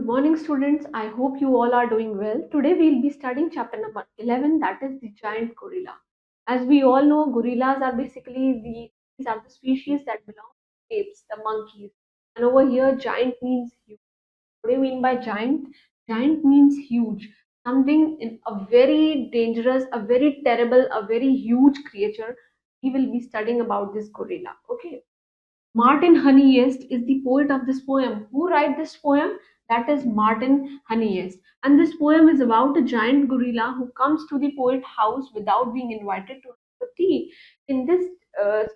Good morning, students. I hope you all are doing well. Today we'll be studying chapter number 11, that is the giant gorilla. As we all know, gorillas are basically these are the species that belong to apes, the monkeys. And over here, giant means huge. What do you mean by giant? Giant means huge. Something in a very dangerous, a very terrible, a very huge creature. We will be studying about this gorilla. Okay. Martin Honeyest is the poet of this poem. Who write this poem? That is Martin Honeyest. And this poem is about a giant gorilla who comes to the poet house without being invited to have a tea. In this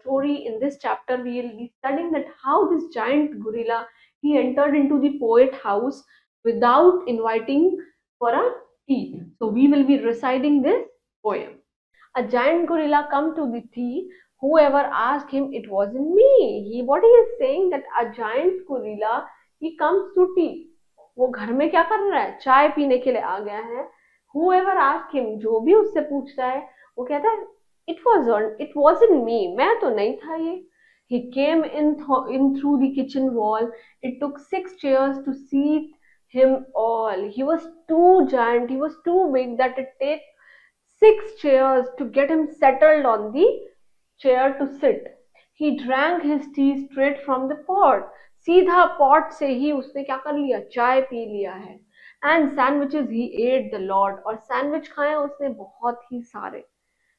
story, in this chapter, we will be studying that how this giant gorilla he entered into the poet house without inviting for a tea. So we will be reciting this poem. A giant gorilla come to the tea. Whoever asked him, it wasn't me. What he is saying that a giant gorilla he comes to tea. वो घर में क्या कर रहा है? चाय पीने के लिए आ गया है. Whoever asked him, जो भी उससे पूछता है, वो कहता है, it wasn't me. मैं तो नहीं था ये. He came in through the kitchen wall. It took 6 chairs to seat him all. He was too giant. He was too big that it take 6 chairs to get him settled on the chair to sit. He drank his tea straight from the pot. सीधा pot से ही उसने क्या कर लिया? चाय P लिया है. And sandwiches he ate the lot. और sandwich खाए उसने बहुत ही सारे.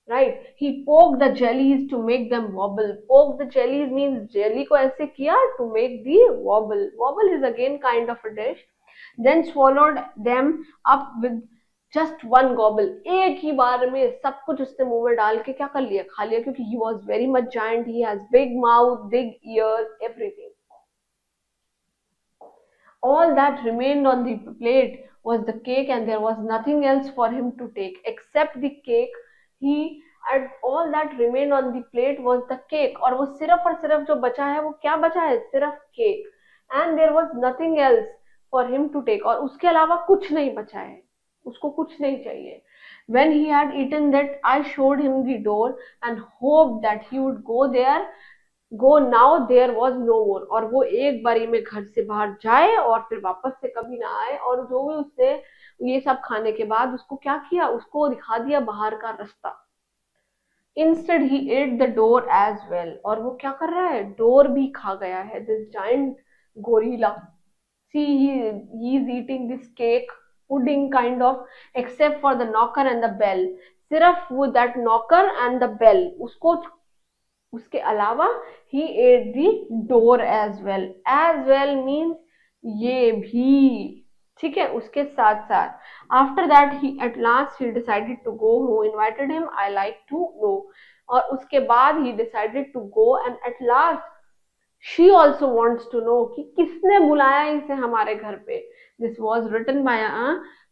Right? He poked the jellies to make them wobble. Poke the jellies means jelly को ऐसे किया to make the wobble. Wobble is again kind of a dish. Then swallowed them up with just one gobble. एक ही बार में सब कुछ उसने मुंह में डाल के क्या कर लिया? खा लिया, क्योंकि he was very much giant. He has big mouth, big years, everything. All that remained on the plate was the cake, and there was nothing else for him to take except the cake. He and all that remained on the plate was the cake. और वो सिर्फ और सिर्फ जो बचा है वो क्या बचा है? सिर्फ cake. And there was nothing else for him to take. और उसके अलावा कुछ नहीं बचा है. उसको कुछ नहीं चाहिए. When he had eaten that, I showed him the door and hoped that he would go now. There was no more. और वो एक बारी में घर से बाहर जाए और फिर वापस से कभी ना आए. और जो भी उसने ये सब खाने के बाद उसको क्या किया? उसको दिखा दिया बाहर का रास्ता. Instead he ate the door as well. और वो क्या कर रहा है? डोर भी खा गया है. This giant gorilla. See, he is eating this cake, pudding kind of, except for the knocker and the bell. सिर्फ वो that knocker and the bell उसको, उसके अलावा he ate the door as well. As well means ये भी, ठीक है, उसके साथ साथ. After that he at last he decided to go. Who invited him? I like to know. और उसके बाद he decided to go, and at last she also wants to know कि किसने बुलाया इसे हमारे घर पे. This was written by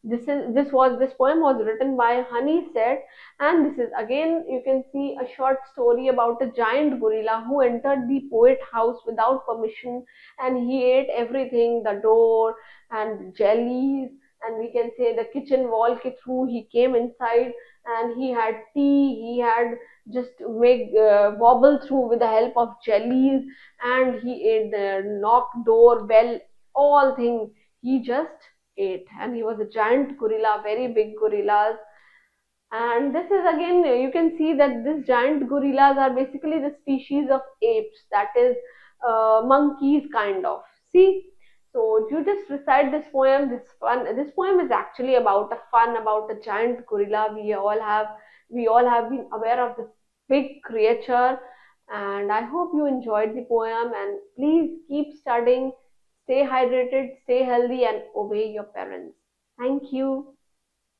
this poem was written by Honeysett, and this is again you can see a short story about a giant gorilla who entered the poet house without permission, and he ate everything, the door and jellies, and we can say the kitchen wall ke through he came inside, and he had tea, he had just make wobble through with the help of jellies, and he ate the knock, door, bell, all things he just ate. And he was a giant gorilla, very big gorillas. And this is again, you can see that this giant gorillas are basically the species of apes, that is monkeys kind of. See, so you just recite this poem. This poem is actually about a fun, about a giant gorilla. We all have been aware of this big creature, and I hope you enjoyed the poem. And please keep studying, stay hydrated, stay healthy, and obey your parents. Thank you.